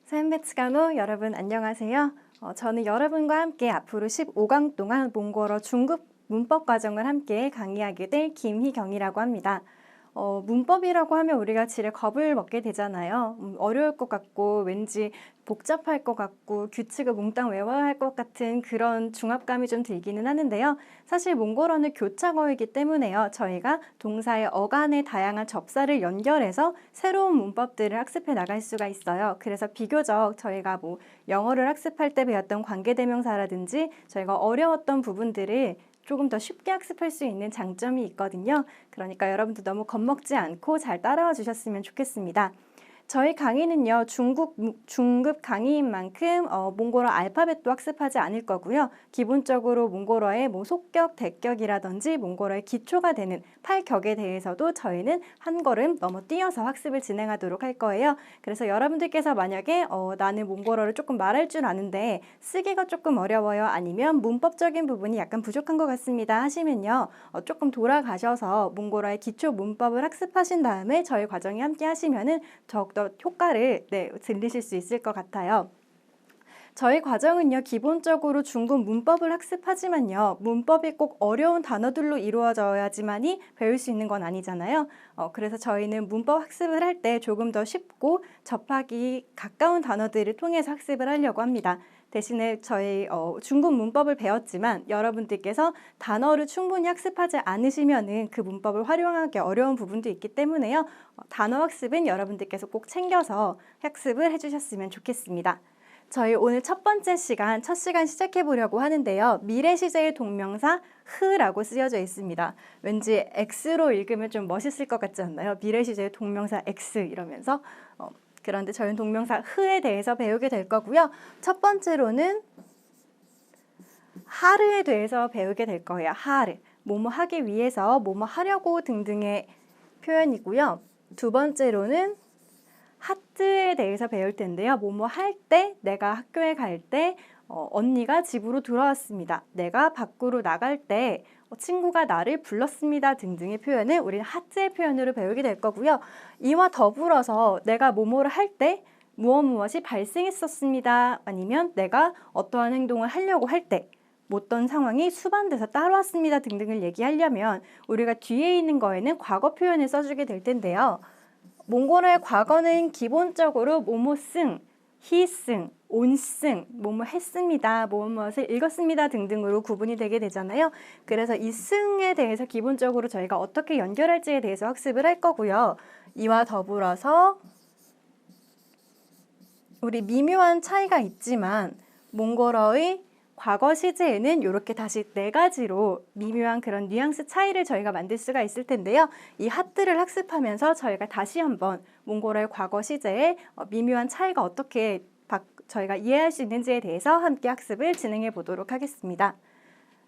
샌베츠가노 여러분 안녕하세요. 저는 여러분과 함께 앞으로 15강 동안 몽골어 중급 문법 과정을 함께 강의하게 될 김희경이라고 합니다. 문법이라고 하면 우리가 지레 겁을 먹게 되잖아요. 어려울 것 같고 왠지 복잡할 것 같고 규칙을 몽땅 외워야 할 것 같은 그런 중압감이 좀 들기는 하는데요. 사실 몽골어는 교차어이기 때문에요. 저희가 동사의 어간의 다양한 접사를 연결해서 새로운 문법들을 학습해 나갈 수가 있어요. 그래서 비교적 저희가 영어를 학습할 때 배웠던 관계대명사라든지 저희가 어려웠던 부분들을 조금 더 쉽게 학습할 수 있는 장점이 있거든요. 그러니까 여러분도 너무 겁먹지 않고 잘 따라와 주셨으면 좋겠습니다. 저희 강의는요, 중급 강의인 만큼 몽골어 알파벳도 학습하지 않을 거고요. 기본적으로 몽골어의 속격, 대격이라든지 몽골어의 기초가 되는 8격에 대해서도 저희는 한 걸음 넘어뛰어서 학습을 진행하도록 할 거예요. 그래서 여러분들께서 만약에 나는 몽골어를 조금 말할 줄 아는데 쓰기가 조금 어려워요. 아니면 문법적인 부분이 약간 부족한 것 같습니다 하시면요. 조금 돌아가셔서 몽골어의 기초 문법을 학습하신 다음에 저희 과정에 함께 하시면은 더욱더 효과를 들리실 수 있을 것 같아요. 저희 과정은요, 기본적으로 중급 문법을 학습하지만요, 문법이 꼭 어려운 단어들로 이루어져야지만이 배울 수 있는 건 아니잖아요. 그래서 저희는 문법 학습을 할 때 조금 더 쉽고 접하기 가까운 단어들을 통해서 학습을 하려고 합니다. 대신에 저희 중급 문법을 배웠지만 여러분들께서 단어를 충분히 학습하지 않으시면은 그 문법을 활용하기 어려운 부분도 있기 때문에요. 단어 학습은 여러분들께서 꼭 챙겨서 학습을 해주셨으면 좋겠습니다. 저희 오늘 첫 시간 시작해 보려고 하는데요. 미래 시제의 동명사 흐라고 쓰여져 있습니다. 왠지 X로 읽으면 좀 멋있을 것 같지 않나요? 미래 시제의 동명사 X 이러면서. 그런데 저희는 동명사 흐에 대해서 배우게 될 거고요. 첫 번째로는 하르에 대해서 배우게 될 거예요. 하르. 뭐뭐 하기 위해서, 뭐뭐 하려고 등등의 표현이고요. 두 번째로는 하트에 대해서 배울 텐데요. 뭐뭐 할 때, 내가 학교에 갈 때, 언니가 집으로 돌아왔습니다. 내가 밖으로 나갈 때, 친구가 나를 불렀습니다 등등의 표현을 우리는 하트의 표현으로 배우게 될 거고요. 이와 더불어서 내가 뭐뭐를 할 때 무엇이 발생했었습니다. 아니면 내가 어떠한 행동을 하려고 할 때 어떤 상황이 수반돼서 따라왔습니다 등등을 얘기하려면 우리가 뒤에 있는 거에는 과거 표현을 써주게 될 텐데요. 몽골어의 과거는 기본적으로 뭐뭐승, 히승, 온승, 뭐뭐 했습니다, 무엇을 읽었습니다 등등으로 구분이 되게 되잖아요. 그래서 이 승에 대해서 기본적으로 저희가 어떻게 연결할지에 대해서 학습을 할 거고요. 이와 더불어서 우리 미묘한 차이가 있지만 몽골어의 과거 시제에는 이렇게 다시 4가지로 미묘한 그런 뉘앙스 차이를 저희가 만들 수가 있을 텐데요. 이 하트를 학습하면서 저희가 다시 한번 몽골어의 과거 시제의 미묘한 차이가 어떻게 저희가 이해할 수 있는지에 대해서 함께 학습을 진행해 보도록 하겠습니다.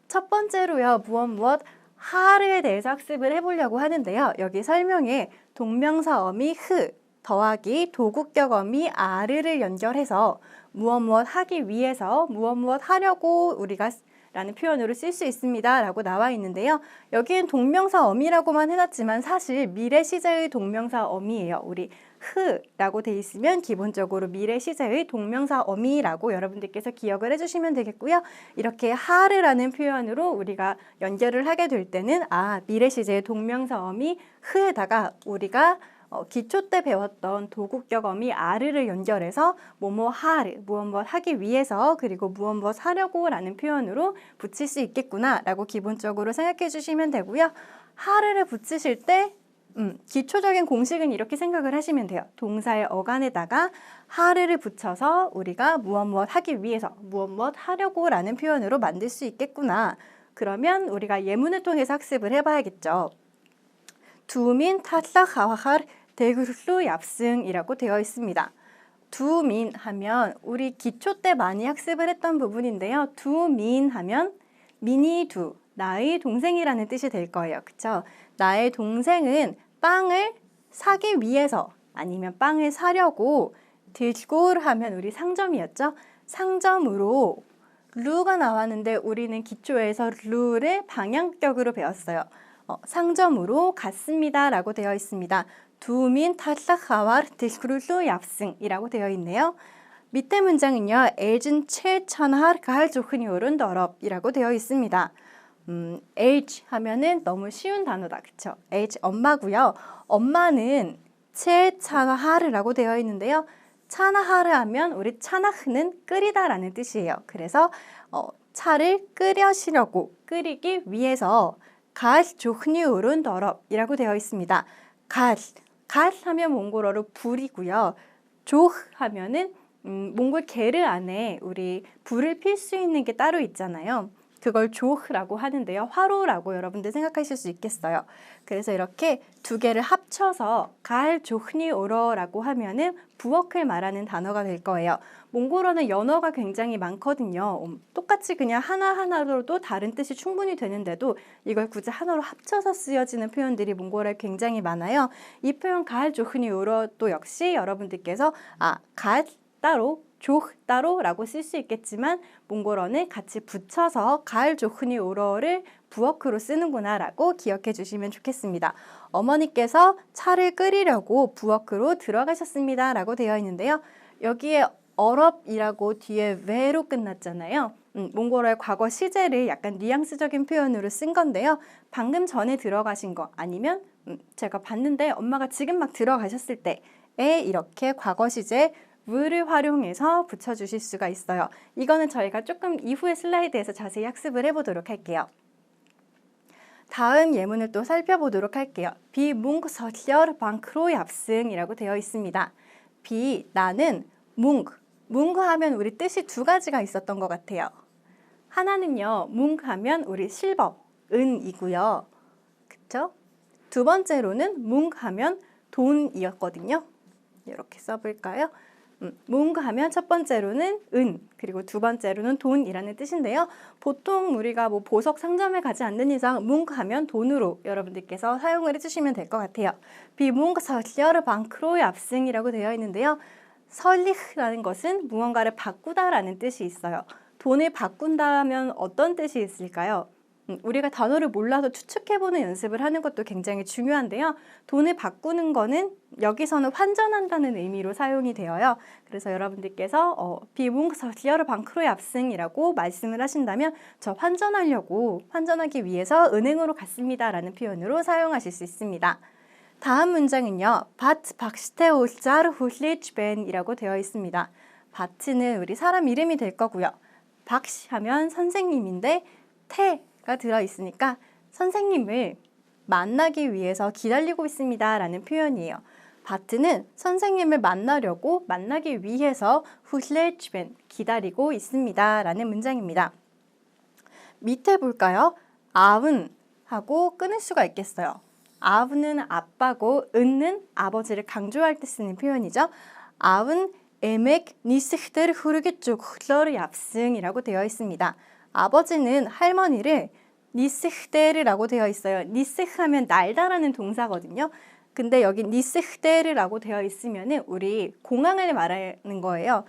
첫 번째로요. 무엇 하르에 대해서 학습을 해보려고 하는데요. 여기 설명에 동명사 어미 흐 더하기 도구격 어미 아르를 연결해서 무엇 하기 위해서 무엇 하려고 우리가 라는 표현으로 쓸 수 있습니다 라고 나와 있는데요. 여기엔 동명사 어미라고만 해놨지만 사실 미래 시제의 동명사 어미예요. 우리 흐라고 돼 있으면 기본적으로 미래 시제의 동명사 어미라고 여러분들께서 기억을 해주시면 되겠고요. 이렇게 하르라는 표현으로 우리가 연결을 하게 될 때는 미래 시제의 동명사 어미 흐에다가 우리가 기초 때 배웠던 도구격 어미 아르를 연결해서 하르, 무엇 하기 위해서 그리고 무엇 하려고 라는 표현으로 붙일 수 있겠구나 라고 기본적으로 생각해 주시면 되고요. 하르를 붙이실 때 기초적인 공식은 이렇게 생각을 하시면 돼요. 동사의 어간에다가 하르를 붙여서 우리가 무엇 하기 위해서 무엇 하려고 라는 표현으로 만들 수 있겠구나. 그러면 우리가 예문을 통해서 학습을 해봐야겠죠. 두민 타싹하와할 대글루 얍승이라고 되어 있습니다. 두민 하면 우리 기초 때 많이 학습을 했던 부분인데요. 두민 하면 미니 두, 나의 동생이라는 뜻이 될 거예요. 그쵸? 나의 동생은 빵을 사기 위해서 아니면 빵을 사려고 들골 하면 우리 상점이었죠? 상점으로 루가 나왔는데 우리는 기초에서 루를 방향격으로 배웠어요. 상점으로 갔습니다 라고 되어 있습니다. 두민 타싹하와 들골루 얍승이라고 되어 있네요. 밑에 문장은요. 엘진 최찬할 가할 좋은 요런 더럽이라고 되어 있습니다. age 하면은 너무 쉬운 단어다. 그쵸? age 엄마고요. 엄마는 최찬하르라고 되어 있는데요. 차나하르 하면 우리 차나흐는 끓이다라는 뜻이에요. 그래서 차를 끓여시려고 끓이기 위해서 갈 좋으니 오른 더럽이라고 되어 있습니다. 갈 하면 몽골어로 불이고요. 조 하면은 몽골 게르 안에 우리 불을 필 수 있는 게 따로 있잖아요. 그걸 조흐라고 하는데요. 화로라고 여러분들 생각하실 수 있겠어요. 그래서 이렇게 두 개를 합쳐서 갈 조흐니 오러라고 하면은 부엌을 말하는 단어가 될 거예요. 몽골어는 연어가 굉장히 많거든요. 똑같이 그냥 하나하나로도 다른 뜻이 충분히 되는데도 이걸 굳이 하나로 합쳐서 쓰여지는 표현들이 몽골어에 굉장히 많아요. 이 표현 갈 조흐니 오러 또 역시 여러분들께서 갈 따로 조 따로라고 쓸 수 있겠지만 몽골어는 같이 붙여서 가을 조흐니 오러를 부엌으로 쓰는구나 라고 기억해 주시면 좋겠습니다. 어머니께서 차를 끓이려고 부엌으로 들어가셨습니다 라고 되어 있는데요. 여기에 어럽이라고 뒤에 왜로 끝났잖아요. 몽골어의 과거 시제를 약간 뉘앙스적인 표현으로 쓴 건데요. 방금 전에 들어가신 거 아니면 제가 봤는데 엄마가 지금 막 들어가셨을 때에 이렇게 과거 시제 will 활용해서 붙여주실 수가 있어요. 이거는 저희가 조금 이후의 슬라이드에서 자세히 학습을 해보도록 할게요. 다음 예문을 또 살펴보도록 할게요. 비 뭉크 서티얼 방크로 얍승이라고 되어 있습니다. 나는 뭉크 하면 우리 뜻이 두 가지가 있었던 것 같아요. 하나는요. 뭉크 하면 우리 실버, 은이고요. 그쵸? 두 번째로는 뭉크 하면 돈이었거든요. 이렇게 써볼까요? 뭉크 하면 첫 번째로는 은, 그리고 두 번째로는 돈이라는 뜻인데요. 보통 우리가 뭐 보석 상점에 가지 않는 이상 뭉크 하면 돈으로 여러분들께서 사용을 해주시면 될 것 같아요. 비 뭉크 설리어르 방크로의 압승이라고 되어 있는데요. 설리흐라는 것은 무언가를 바꾸다라는 뜻이 있어요. 돈을 바꾼다면 어떤 뜻이 있을까요? 우리가 단어를 몰라서 추측해보는 연습을 하는 것도 굉장히 중요한데요. 돈을 바꾸는 거는 여기서는 환전한다는 의미로 사용이 되어요. 그래서 여러분들께서 비뭉서시어르 방크로의 압승이라고 말씀을 하신다면 저 환전하기 위해서 은행으로 갔습니다 라는 표현으로 사용하실 수 있습니다. 다음 문장은요. 바트 박시테 오자르 후슬리츠벤이라고 되어 있습니다. 바트는 우리 사람 이름이 될 거고요. 박시 하면 선생님인데 가 들어있으니까 선생님을 만나기 위해서 기다리고 있습니다 라는 표현이에요. 바트는 선생님을 만나기 위해서 후슬레츠벤 기다리고 있습니다 라는 문장입니다. 밑에 볼까요? 아운 하고 끊을 수가 있겠어요. 아우는 아빠고 은는 아버지를 강조할 때 쓰는 표현이죠. 아운 에맥 니스흐데르 후르게쭉 흘러르 얍승이라고 되어 있습니다. 아버지는 할머니를 니스흐데르라고 되어 있어요. 니스흐 하면 날다라는 동사거든요. 근데 여기 니스흐데르라고 되어 있으면은 우리 공항을 말하는 거예요.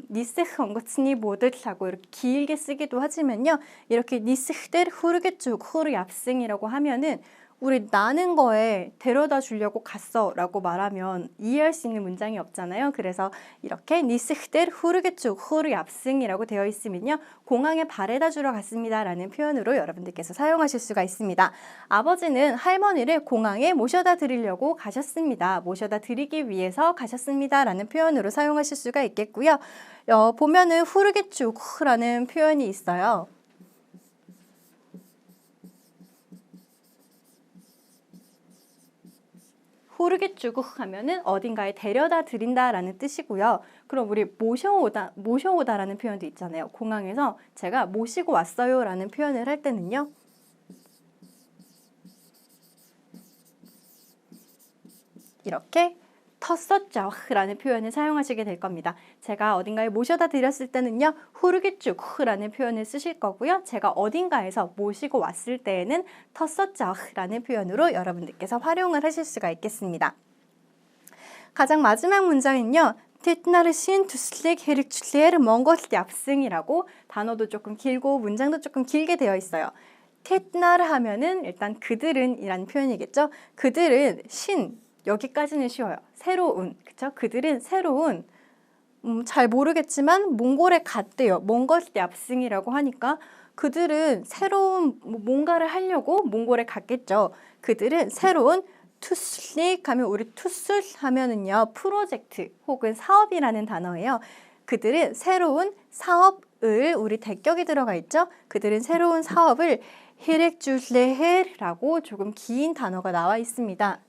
니스흐 언거츠니 모드라고 이렇게 길게 쓰기도 하지만요. 이렇게 니스흐데르 후르게쭉 후르 얍승이라고 하면은 우리 나는 거에 데려다 주려고 갔어 라고 말하면 이해할 수 있는 문장이 없잖아요. 그래서 이렇게 니스흐데르 후르게쭉 후르 얍승이라고 되어 있으면요. 공항에 바래다 주러 갔습니다 라는 표현으로 여러분들께서 사용하실 수가 있습니다. 아버지는 할머니를 공항에 모셔다 드리려고 가셨습니다. 모셔다 드리기 위해서 가셨습니다 라는 표현으로 사용하실 수가 있겠고요. 보면은 후르게쭉 라는 표현이 있어요. 후르게주구 하면은 어딘가에 데려다 드린다라는 뜻이고요. 그럼 우리 모셔오다라는 표현도 있잖아요. 공항에서 제가 모시고 왔어요라는 표현을 할 때는요. 이렇게 터섰죠라는 표현을 사용하시게 될 겁니다. 제가 어딘가에 모셔다 드렸을 때는요. 후르게쭉라는 표현을 쓰실 거고요. 제가 어딘가에서 모시고 왔을 때에는 터섰죠라는 표현으로 여러분들께서 활용을 하실 수가 있겠습니다. 가장 마지막 문장은요. 테트나르 신 투슬릭 헤릭출레르 몽골 얍승이라고 단어도 조금 길고 문장도 조금 길게 되어 있어요. 테트나르 하면은 일단 그들은 이라는 표현이겠죠. 그들은 여기까지는 쉬워요. 새로운, 그쵸? 그들은 새로운 잘 모르겠지만 몽골에 갔대요. 몽골yapsing이라고 하니까 그들은 새로운 뭔가를 하려고 몽골에 갔겠죠. 그들은 새로운 투슬릭 하면 우리 투슬 하면은요 프로젝트 혹은 사업이라는 단어예요. 그들은 새로운 사업을 우리 대격이 들어가 있죠. 그들은 새로운 사업을 헤렉줄레헤라고 조금 긴 단어가 나와 있습니다.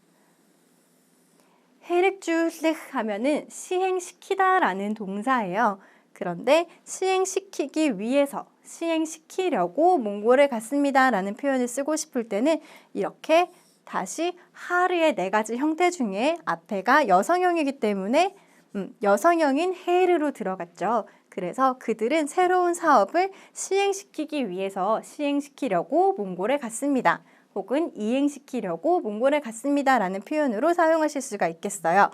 헤렉줄레 하면은 시행시키다라는 동사예요. 그런데 시행시키기 위해서 시행시키려고 몽골에 갔습니다라는 표현을 쓰고 싶을 때는 이렇게 다시 하르의 네 가지 형태 중에 앞에가 여성형이기 때문에 여성형인 헤르로 들어갔죠. 그래서 그들은 새로운 사업을 시행시키기 위해서 시행시키려고 몽골에 갔습니다. 혹은 이행시키려고 몽골에 갔습니다 라는 표현으로 사용하실 수가 있겠어요.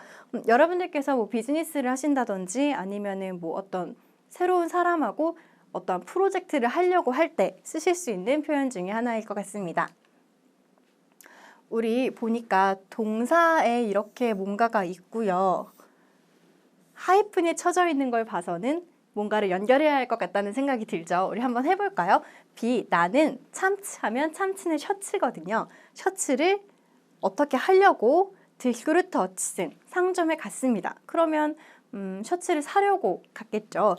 여러분들께서 뭐 비즈니스를 하신다든지 아니면은 뭐 어떤 새로운 사람하고 어떤 프로젝트를 하려고 할 때 쓰실 수 있는 표현 중에 하나일 것 같습니다. 우리 보니까 동사에 이렇게 뭔가가 있고요. 하이픈이 쳐져 있는 걸 봐서는 뭔가를 연결해야 할 것 같다는 생각이 들죠. 우리 한번 해볼까요? 나는 참치 하면 참치는 셔츠거든요. 셔츠를 어떻게 하려고 들그루트 어치슨 상점에 갔습니다. 그러면 셔츠를 사려고 갔겠죠.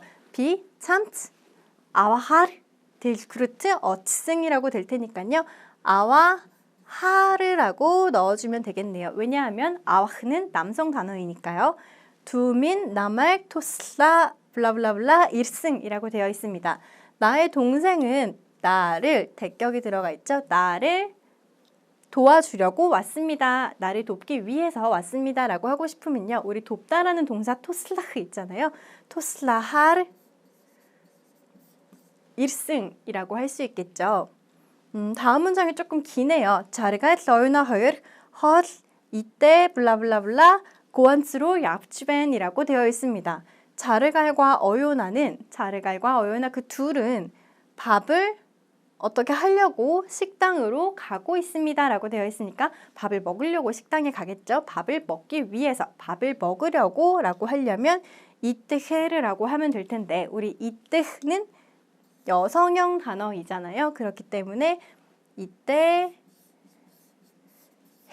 참치 아와 들그루트 어치슨이라고 될 테니까요. 아와 하르라고 넣어주면 되겠네요. 왜냐하면 아와흐는 남성 단어이니까요. 두민 나말 토슬라 블라블라블라 일승이라고 되어 있습니다. 나의 동생은 나를 대격이 들어가 있죠. 나를 도와주려고 왔습니다. 나를 돕기 위해서 왔습니다. 라고 하고 싶으면요. 우리 돕다라는 동사 토슬라흐 있잖아요. 토슬라하르 일승이라고 할 수 있겠죠. 다음 문장이 조금 기네요. 자르가 서유나 허율 헐 이때 블라블라블라 고안츠로 얍주벤이라고 되어 있습니다. 자르갈과 어요나는 자르갈과 어요나 그 둘은 밥을 어떻게 하려고 식당으로 가고 있습니다 라고 되어 있으니까 밥을 먹으려고 식당에 가겠죠. 밥을 먹기 위해서 밥을 먹으려고 라고 하려면 이뜨헤르라고 하면 될 텐데 우리 이뜨는 여성형 단어이잖아요. 그렇기 때문에 이때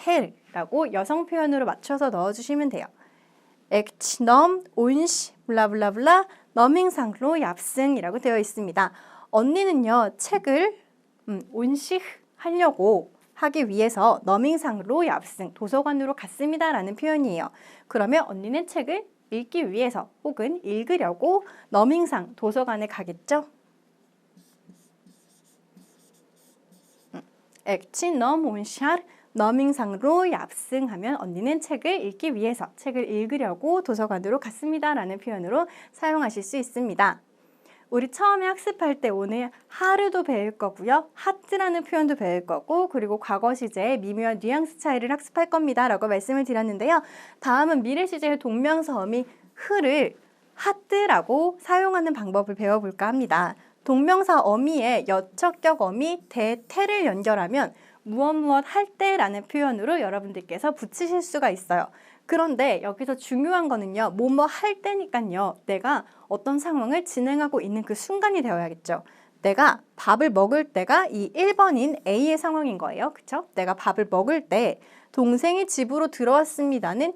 헬라고 여성 표현으로 맞춰서 넣어주시면 돼요. 액치넘 온시 블라블라블라 너밍상로 얍승이라고 되어 있습니다. 언니는요 책을 온시 하려고 하기 위해서 너밍상로 얍승 도서관으로 갔습니다 라는 표현이에요. 그러면 언니는 책을 읽기 위해서 혹은 읽으려고 너밍상 도서관에 가겠죠. 액치넘 온샤르 너밍상로 얍승하면 언니는 책을 읽기 위해서 책을 읽으려고 도서관으로 갔습니다 라는 표현으로 사용하실 수 있습니다. 우리 처음에 학습할 때 오늘 하루도 배울 거고요. 하트라는 표현도 배울 거고 그리고 과거 시제의 미묘한 뉘앙스 차이를 학습할 겁니다 라고 말씀을 드렸는데요. 다음은 미래 시제의 동명사 어미 흐를 하트라고 사용하는 방법을 배워볼까 합니다. 동명사 어미에 여척격 어미 대태를 연결하면 무엇 할 때라는 표현으로 여러분들께서 붙이실 수가 있어요. 그런데 여기서 중요한 거는요. 뭐뭐 할 때니까요. 내가 어떤 상황을 진행하고 있는 그 순간이 되어야겠죠. 내가 밥을 먹을 때가 이 1번인 A의 상황인 거예요. 그쵸? 내가 밥을 먹을 때 동생이 집으로 들어왔습니다는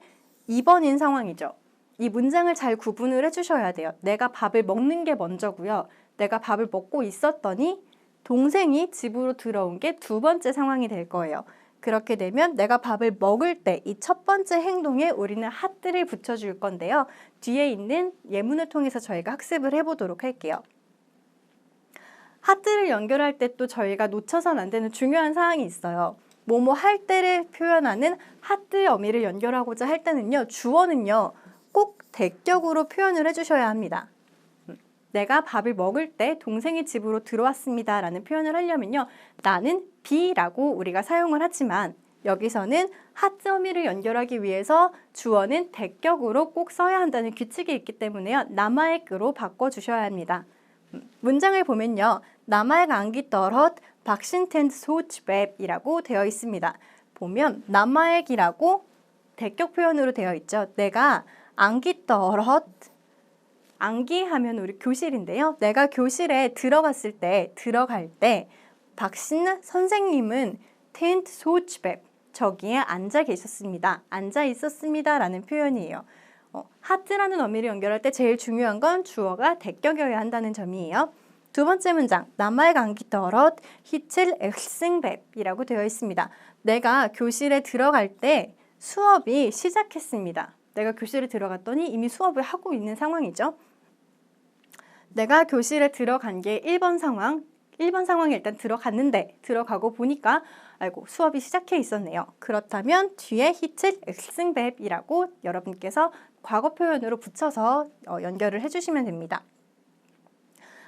2번인 상황이죠. 이 문장을 잘 구분을 해주셔야 돼요. 내가 밥을 먹는 게 먼저고요. 내가 밥을 먹고 있었더니 동생이 집으로 들어온 게 두 번째 상황이 될 거예요. 그렇게 되면 내가 밥을 먹을 때 이 첫 번째 행동에 우리는 하트를 붙여줄 건데요. 뒤에 있는 예문을 통해서 저희가 학습을 해보도록 할게요. 하트를 연결할 때 또 저희가 놓쳐서는 안 되는 중요한 사항이 있어요. 뭐뭐 할 때를 표현하는 하트 어미를 연결하고자 할 때는요. 주어는요. 꼭 대격으로 표현을 해주셔야 합니다. 내가 밥을 먹을 때 동생이 집으로 들어왔습니다 라는 표현을 하려면요. 나는 B라고 우리가 사용을 하지만 여기서는 하트 어미를 연결하기 위해서 주어는 대격으로 꼭 써야 한다는 규칙이 있기 때문에요. 나마액으로 바꿔주셔야 합니다. 문장을 보면요. 나마액 안기 떨헛 박신텐 소치웹이라고 되어 있습니다. 보면 나마액이라고 대격 표현으로 되어 있죠. 내가 안기 떨헛 암기하면 우리 교실인데요. 내가 교실에 들어갈 때 박신 선생님은 텐트 소치백 저기에 앉아 계셨습니다. 앉아 있었습니다 라는 표현이에요. 하트라는 어미를 연결할 때 제일 중요한 건 주어가 대격여야 한다는 점이에요. 두 번째 문장, 남말 강기 떨엇 히칠 엑승백이라고 되어 있습니다. 내가 교실에 들어갈 때 수업이 시작했습니다. 내가 교실에 들어갔더니 이미 수업을 하고 있는 상황이죠. 내가 교실에 들어간 게 1번 상황, 1번 상황에 일단 들어가고 보니까 아이고 수업이 시작해 있었네요. 그렇다면 뒤에 히칠 엑승백이라고 여러분께서 과거 표현으로 붙여서 연결을 해주시면 됩니다.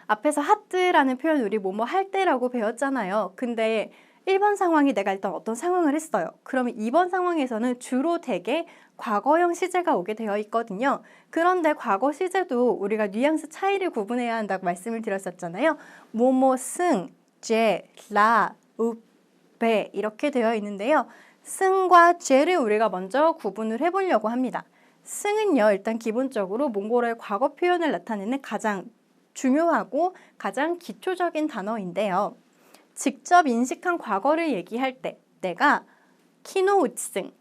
앞에서 하트라는 표현 우리 뭐뭐 할 때라고 배웠잖아요. 근데 1번 상황이 내가 일단 어떤 상황을 했어요. 그러면 2번 상황에서는 주로 대개 과거형 시제가 오게 되어 있거든요. 그런데 과거 시제도 우리가 뉘앙스 차이를 구분해야 한다고 말씀을 드렸었잖아요. 뭐뭐 승, 제, 라, 우, 배 이렇게 되어 있는데요. 승과 제를 우리가 먼저 구분을 해보려고 합니다. 승은요, 일단 기본적으로 몽골어의 과거 표현을 나타내는 가장 중요하고 가장 기초적인 단어인데요. 직접 인식한 과거를 얘기할 때 내가 키노우츠승,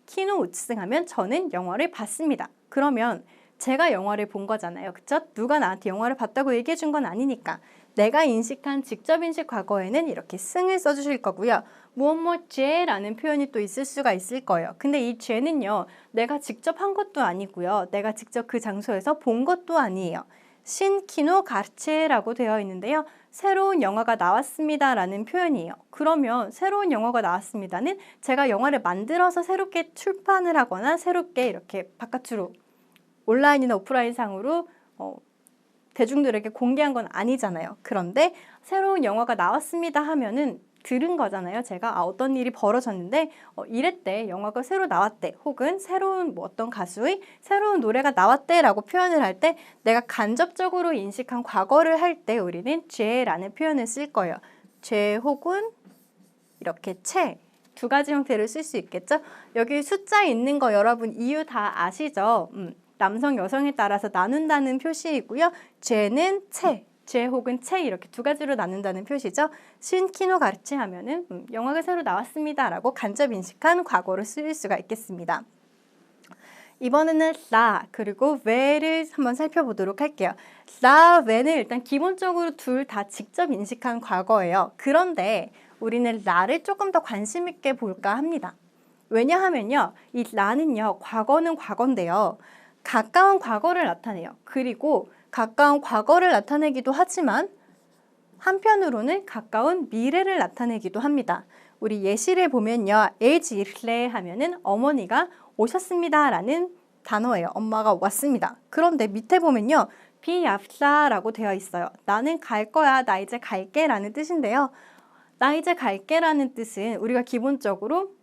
키노우츠승 하면 저는 영화를 봤습니다. 그러면 제가 영화를 본 거잖아요. 그쵸? 누가 나한테 영화를 봤다고 얘기해 준 건 아니니까 내가 인식한 직접 인식 과거에는 이렇게 승을 써주실 거고요. 무엇뭐죄라는 표현이 또 있을 수가 있을 거예요. 근데 이 죄는요. 내가 직접 한 것도 아니고요. 내가 직접 그 장소에서 본 것도 아니에요. 신키노 가르체라고 되어 있는데요. 새로운 영화가 나왔습니다 라는 표현이에요. 그러면 새로운 영화가 나왔습니다는 제가 영화를 만들어서 새롭게 출판을 하거나 새롭게 이렇게 바깥으로 온라인이나 오프라인 상으로 대중들에게 공개한 건 아니잖아요. 그런데 새로운 영화가 나왔습니다 하면은 들은 거잖아요. 제가 어떤 일이 벌어졌는데 이랬대, 영화가 새로 나왔대, 혹은 새로운 어떤 가수의 새로운 노래가 나왔대 라고 표현을 할 때 내가 간접적으로 인식한 과거를 할 때 우리는 죄라는 표현을 쓸 거예요. 죄 혹은 이렇게 채 두 가지 형태를 쓸 수 있겠죠. 여기 숫자 있는 거 여러분 이유 다 아시죠? 남성 여성에 따라서 나눈다는 표시이고요. 죄는 죄 혹은 채 이렇게 두 가지로 나눈다는 표시죠. 신키노 가르치 하면은 영화가 새로 나왔습니다 라고 간접 인식한 과거를 쓸 수가 있겠습니다. 이번에는 라 그리고 왜를 한번 살펴보도록 할게요. 라, 왜는 일단 기본적으로 둘 다 직접 인식한 과거예요. 그런데 우리는 라를 조금 더 관심 있게 볼까 합니다. 왜냐하면요. 이 라는요. 과거는 과거인데요. 가까운 과거를 나타내요. 그리고 가까운 과거를 나타내기도 하지만 한편으로는 가까운 미래를 나타내기도 합니다. 우리 예시를 보면요. 에지르레 하면은 어머니가 오셨습니다 라는 단어예요. 엄마가 왔습니다. 그런데 밑에 보면요. 비압사라고 되어 있어요. 나는 갈 거야. 나 이제 갈게 라는 뜻인데요. 나 이제 갈게 라는 뜻은 우리가 기본적으로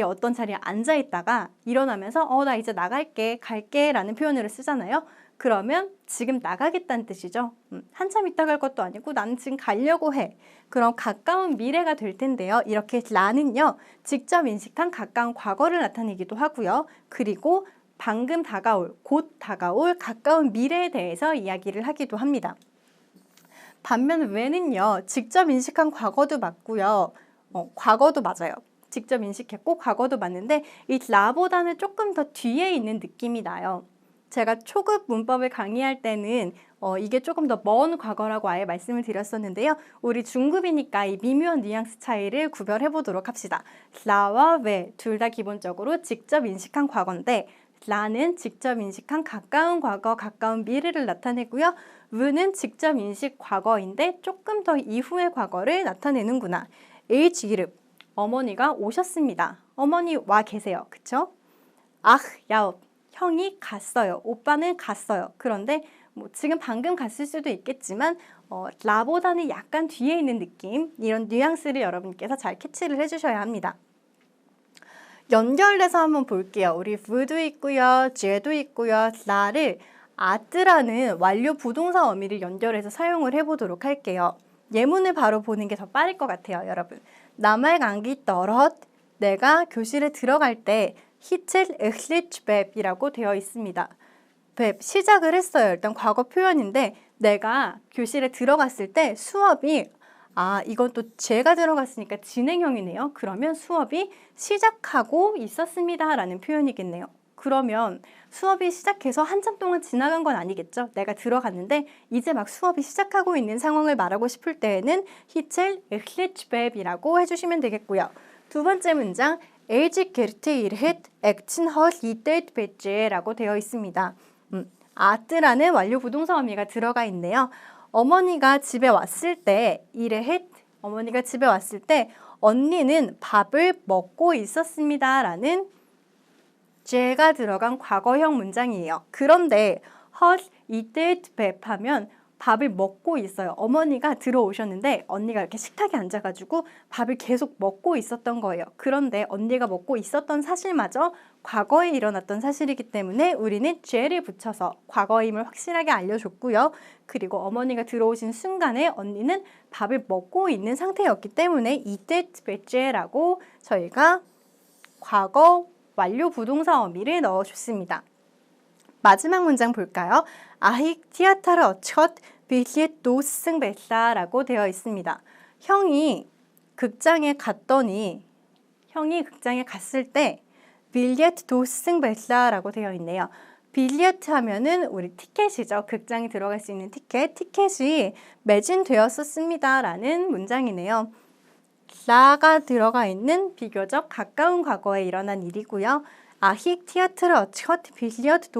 어떤 자리에 앉아 있다가 일어나면서 나 이제 나갈게, 갈게 라는 표현을 쓰잖아요. 그러면 지금 나가겠다는 뜻이죠. 한참 있다 갈 것도 아니고 나는 지금 가려고 해. 그럼 가까운 미래가 될 텐데요. 이렇게 라는요. 직접 인식한 가까운 과거를 나타내기도 하고요. 그리고 방금 다가올, 곧 다가올 가까운 미래에 대해서 이야기를 하기도 합니다. 반면 왜는요. 직접 인식한 과거도 맞고요. 과거도 맞아요. 직접 인식했고 과거도 맞는데 이 라보다는 조금 더 뒤에 있는 느낌이 나요. 제가 초급 문법을 강의할 때는 이게 조금 더 먼 과거라고 아예 말씀을 드렸었는데요. 우리 중급이니까 이 미묘한 뉘앙스 차이를 구별해 보도록 합시다. 라와 왜 둘 다 기본적으로 직접 인식한 과거인데 라는 직접 인식한 가까운 과거, 가까운 미래를 나타내고요. 왜는 직접 인식 과거인데 조금 더 이후의 과거를 나타내는구나. H 이름 어머니가 오셨습니다. 어머니 와 계세요. 그쵸? 야업 형이 갔어요. 오빠는 갔어요. 그런데 지금 방금 갔을 수도 있겠지만 라보다는 약간 뒤에 있는 느낌 이런 뉘앙스를 여러분께서 잘 캐치를 해주셔야 합니다. 연결돼서 한번 볼게요. 우리 v도 있고요. 죄도 있고요. 라를 아뜨라는 완료 부동사 어미를 연결해서 사용을 해보도록 할게요. 예문을 바로 보는 게 더 빠를 것 같아요. 여러분. 남의 감기 떨엇 내가 교실에 들어갈 때 히첼 엑리츠베이라고 되어 있습니다. 시작을 했어요. 일단 과거 표현인데 내가 교실에 들어갔을 때 수업이 이건 또 제가 들어갔으니까 진행형이네요. 그러면 수업이 시작하고 있었습니다 라는 표현이겠네요. 그러면 수업이 시작해서 한참 동안 지나간 건 아니겠죠? 내가 들어갔는데 이제 막 수업이 시작하고 있는 상황을 말하고 싶을 때에는 히첼 엑리츠베이라고 해주시면 되겠고요. 두 번째 문장 엘지 게르트 일헷 액친 헐 이때트 베제라고 되어 있습니다. 아뜨라는 완료 부동사 어미가 들어가 있네요. 어머니가 집에 왔을 때 일헷 어머니가 집에 왔을 때 언니는 밥을 먹고 있었습니다 라는 제가 들어간 과거형 문장이에요. 그런데 헐 이때트 밥 하면 밥을 먹고 있어요. 어머니가 들어오셨는데 언니가 이렇게 식탁에 앉아가지고 밥을 계속 먹고 있었던 거예요. 그런데 언니가 먹고 있었던 사실마저 과거에 일어났던 사실이기 때문에 우리는 죄를 붙여서 과거임을 확실하게 알려줬고요. 그리고 어머니가 들어오신 순간에 언니는 밥을 먹고 있는 상태였기 때문에 이때 배째라고 저희가 과거 완료 부동사 어미를 넣어줬습니다. 마지막 문장 볼까요? 아익 티아타르 어첫 빌리엣 도승 벨사라고 되어 있습니다. 형이 극장에 갔을 때 빌리엣 도승 벨사라고 되어 있네요. 빌리엣 하면은 우리 티켓이죠. 극장에 들어갈 수 있는 티켓이 매진되었었습니다 라는 문장이네요. 라가 들어가 있는 비교적 가까운 과거에 일어난 일이고요. 아익 티아트르 어첫 빌리엇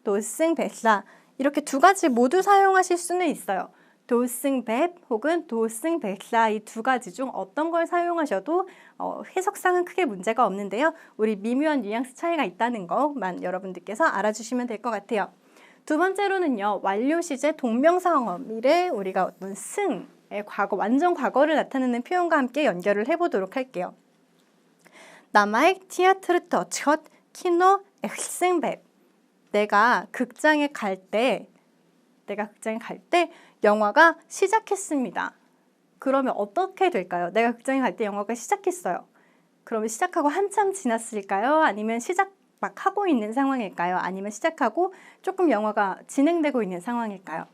도승벨사 이렇게 두 가지 모두 사용하실 수는 있어요. 도승벨 혹은 도승벨사 이 두 가지 중 어떤 걸 사용하셔도 해석상은 크게 문제가 없는데요. 우리 미묘한 뉘앙스 차이가 있다는 것만 여러분들께서 알아주시면 될 것 같아요. 두 번째로는요. 완료 시제 동명사어미를 우리가 어떤 승의 과거, 완전 과거를 나타내는 표현과 함께 연결을 해보도록 할게요. 나마익 티아트르트 어첫 키노 엑승백 내가 극장에 갈 때 영화가 시작했습니다. 그러면 어떻게 될까요? 내가 극장에 갈 때 영화가 시작했어요. 그러면 시작하고 한참 지났을까요? 아니면 시작 막 하고 있는 상황일까요? 아니면 시작하고 조금 영화가 진행되고 있는 상황일까요?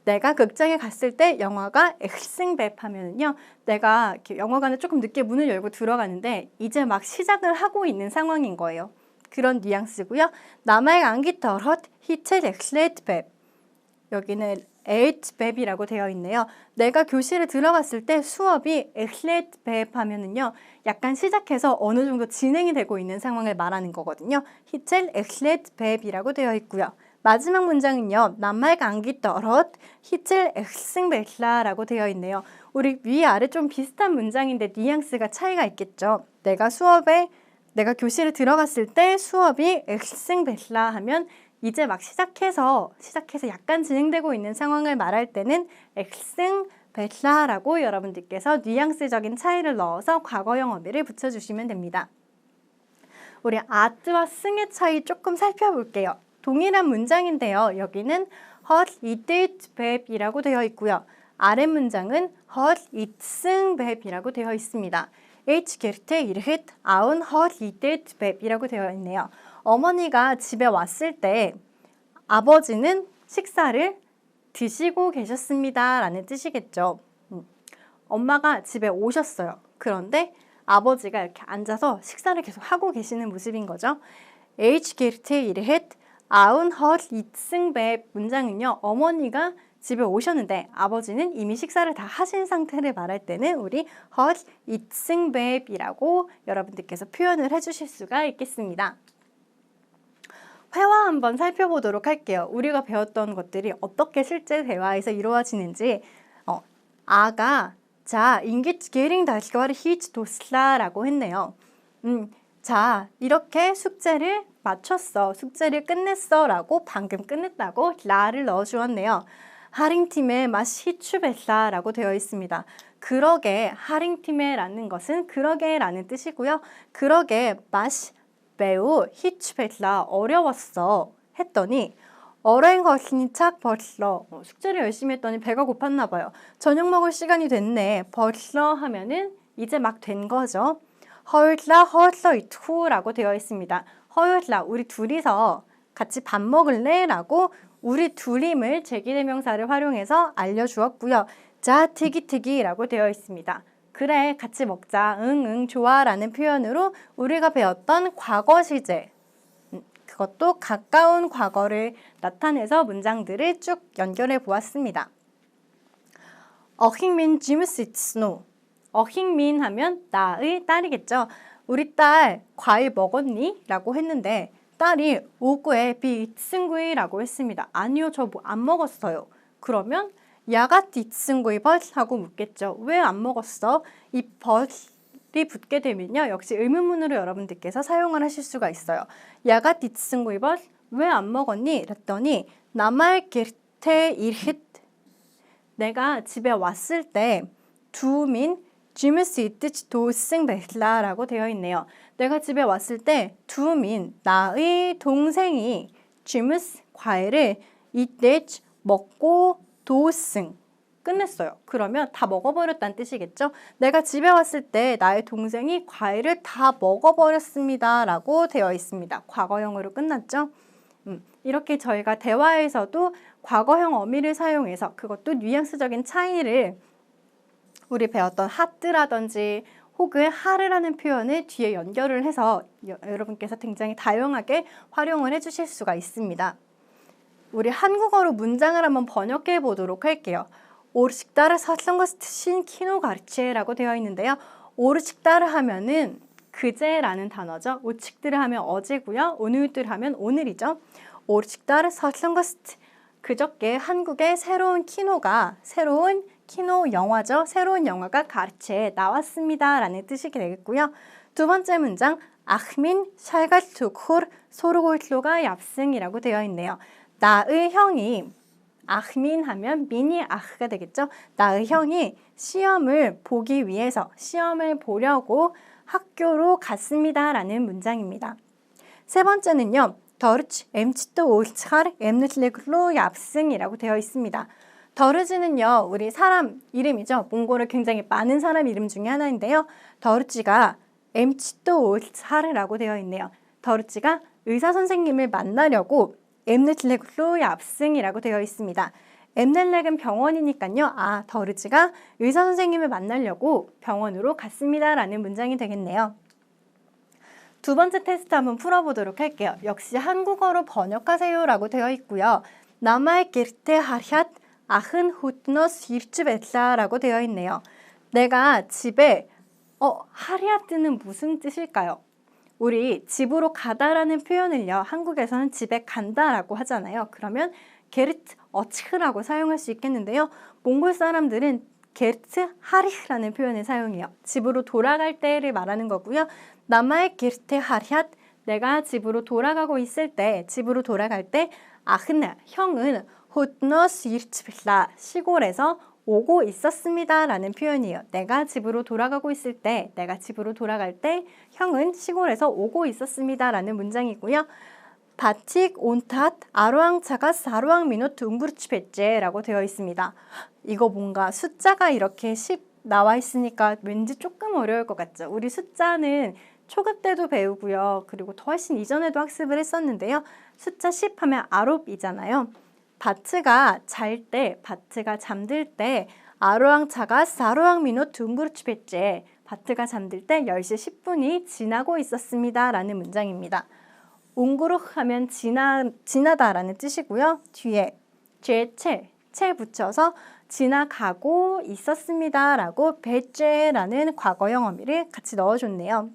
내가 극장에 갔을 때 영화가 엑승백 하면은요. 내가 이렇게 영화관에 조금 늦게 문을 열고 들어가는데 이제 막 시작을 하고 있는 상황인 거예요. 그런 뉘앙스고요. 남아의 안기터럿 히첼 엑슬렛백 여기는 에이트백이라고 되어 있네요. 내가 교실에 들어갔을 때 수업이 엑슬렛백 하면은요. 약간 시작해서 어느 정도 진행이 되고 있는 상황을 말하는 거거든요. 히첼 엑슬렛백이라고 되어 있고요. 마지막 문장은요. 남말 안기터럿 히첼 엑승백라라고 되어 있네요. 우리 위아래 좀 비슷한 문장인데 뉘앙스가 차이가 있겠죠. 내가 교실에 들어갔을 때 수업이 엑승백라 하면 이제 막 시작해서 약간 진행되고 있는 상황을 말할 때는 엑승백라라고 여러분들께서 뉘앙스적인 차이를 넣어서 과거형 어미를 붙여주시면 됩니다. 우리 아트와 승의 차이 조금 살펴볼게요. 동일한 문장인데요. 여기는 헛 이때트 뵙이라고 되어 있고요. 아래 문장은 헛 이승 뵙이라고 되어 있습니다. H 게르테 이르흣 아운 헛 이때트 뵙이라고 되어 있네요. 어머니가 집에 왔을 때 아버지는 식사를 드시고 계셨습니다 라는 뜻이겠죠. 엄마가 집에 오셨어요. 그런데 아버지가 이렇게 앉아서 식사를 계속 하고 계시는 모습인 거죠. H 게르테 이르흣 아운 헛 이승백 문장은요. 어머니가 집에 오셨는데 아버지는 이미 식사를 다 하신 상태를 말할 때는 우리 헛 이승백이라고 여러분들께서 표현을 해주실 수가 있겠습니다. 회화 한번 살펴보도록 할게요. 우리가 배웠던 것들이 어떻게 실제 대화에서 이루어지는지 아가 자, 인기츠 게링 다시가와르 히츠 도슬라라고 했네요. 자, 이렇게 숙제를 마쳤어. 숙제를 끝냈어. 라고 방금 끝냈다고 라를 넣어주었네요. 하링팀의 맛이 추베사 라고 되어 있습니다. 그러게, 하링팀의 라는 것은 그러게 라는 뜻이고요. 그러게, 맛이 매우 히추베사 어려웠어. 했더니 어려운 것이니 착 벌써 숙제를 열심히 했더니 배가 고팠나 봐요. 저녁 먹을 시간이 됐네. 벌써 하면은 이제 막 된 거죠. 헐라 헐서 이투라고 되어 있습니다. 허율라 우리 둘이서 같이 밥 먹을래? 라고 우리 둘임을 제기대명사를 활용해서 알려주었고요. 자, 티기티기라고 되어 있습니다. 그래, 같이 먹자. 응, 좋아 라는 표현으로 우리가 배웠던 과거 시제, 그것도 가까운 과거를 나타내서 문장들을 쭉 연결해 보았습니다. 어킹민 지무스 있노. 어킹민 하면 나의 딸이겠죠. 우리 딸 과일 먹었니? 라고 했는데 딸이 오구에 비이츠승구이 라고 했습니다. 아니요, 저 뭐 안 먹었어요. 그러면 야가티 이츠승구이 벗 하고 묻겠죠. 왜 안 먹었어? 이 벗이 붙게 되면요, 역시 의문문으로 여러분들께서 사용을 하실 수가 있어요. 야가티 이츠승구이 벗, 왜 안 먹었니? 그랬더니 나말 게르테 일힛, 내가 집에 왔을 때 두민 쥐무스 이뜨치 도승 베라라고 되어 있네요. 내가 집에 왔을 때 두민, 나의 동생이 쥐무스 과일을 이뜨치 먹고 도승 끝냈어요. 그러면 다 먹어버렸다는 뜻이겠죠. 내가 집에 왔을 때 나의 동생이 과일을 다 먹어버렸습니다 라고 되어 있습니다. 과거형으로 끝났죠. 이렇게 저희가 대화에서도 과거형 어미를 사용해서, 그것도 뉘앙스적인 차이를 우리 배웠던 하뜨라든지 혹은 하르라는 표현을 뒤에 연결을 해서 여러분께서 굉장히 다양하게 활용을 해주실 수가 있습니다. 우리 한국어로 문장을 한번 번역해 보도록 할게요. 오르식다르 사성거스트신 키노가르치에라고 되어 있는데요. 오르식다르 하면은 그제라는 단어죠. 오칙들을 하면 어제고요. 오늘들 하면 오늘이죠. 오르식다르 사성거스트, 그저께 한국의 새로운 키노 영화죠. 새로운 영화가 가르치에 나왔습니다 라는 뜻이 되겠고요. 두 번째 문장, 아흐민 샬갈투쿨 소르골로가 얍승이라고 되어 있네요. 나의 형이, 아흐민 하면 미니 아흐가 되겠죠. 나의 형이 시험을 보기 위해서, 시험을 보려고 학교로 갔습니다 라는 문장입니다. 세 번째는요, 더르치 엠치또 올차르 엠느슬레글로 얍승이라고 되어 있습니다. 더르지는요, 우리 사람 이름이죠. 몽골에 굉장히 많은 사람 이름 중에 하나인데요. 더르지가 엠치또 올차르라고 되어 있네요. 더르지가 의사 선생님을 만나려고 엠느슬레글로 얍승이라고 되어 있습니다. 엠넬렉은 병원이니까요. 아, 더르지가 의사 선생님을 만나려고 병원으로 갔습니다 라는 문장이 되겠네요. 두 번째 테스트 한번 풀어보도록 할게요. 역시 한국어로 번역하세요 라고 되어 있고요. 나마의 게르테 하리앗 아흔 후트너스 일츠베사라고 되어 있네요. 내가 집에, 하리아트는 무슨 뜻일까요? 우리 집으로 가다라는 표현을요, 한국에서는 집에 간다라고 하잖아요. 그러면 게르트 어츠라고 사용할 수 있겠는데요. 몽골 사람들은 게르트 하리라는 표현을 사용해요. 집으로 돌아갈 때를 말하는 거고요. 나마의 게르테 하리앗, 내가 집으로 돌아가고 있을 때, 집으로 돌아갈 때, 아흔, 형은 호트너스 일츠빌라, 시골에서 오고 있었습니다 라는 표현이에요. 내가 집으로 돌아가고 있을 때, 내가 집으로 돌아갈 때 형은 시골에서 오고 있었습니다 라는 문장이고요. 바틱 온탓 아루앙차가 사루앙 미노트 웅구르치베제 라고 되어 있습니다. 이거 뭔가 숫자가 이렇게 10 나와 있으니까 왠지 조금 어려울 것 같죠. 우리 숫자는 초급 때도 배우고요. 그리고 더 훨씬 이전에도 학습을 했었는데요. 숫자 10 하면 아롭이잖아요. 바트가 잘 때, 바트가 잠들 때 아루앙차가 사루앙 미노 둥구르치베제, 바트가 잠들 때 10시 10분이 지나고 있었습니다 라는 문장입니다. 웅구르 하면 지나다라는 뜻이고요. 뒤에 채 붙여서 지나가고 있었습니다 라고 베제라는 과거형 어미를 같이 넣어줬네요.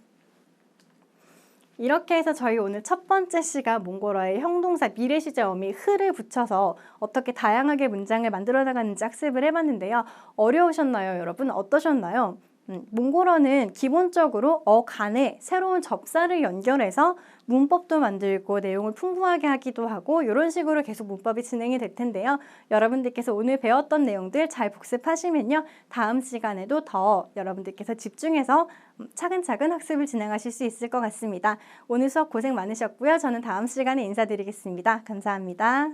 이렇게 해서 저희 오늘 첫 번째 시간 몽골어의 형동사 미래 시제 어미 흐를 붙여서 어떻게 다양하게 문장을 만들어 나가는지 학습을 해봤는데요. 어려우셨나요, 여러분? 어떠셨나요? 몽골어는 기본적으로 간에 새로운 접사를 연결해서 문법도 만들고 내용을 풍부하게 하기도 하고 이런 식으로 계속 문법이 진행이 될 텐데요. 여러분들께서 오늘 배웠던 내용들 잘 복습하시면요. 다음 시간에도 더 여러분들께서 집중해서 차근차근 학습을 진행하실 수 있을 것 같습니다. 오늘 수업 고생 많으셨고요. 저는 다음 시간에 인사드리겠습니다. 감사합니다.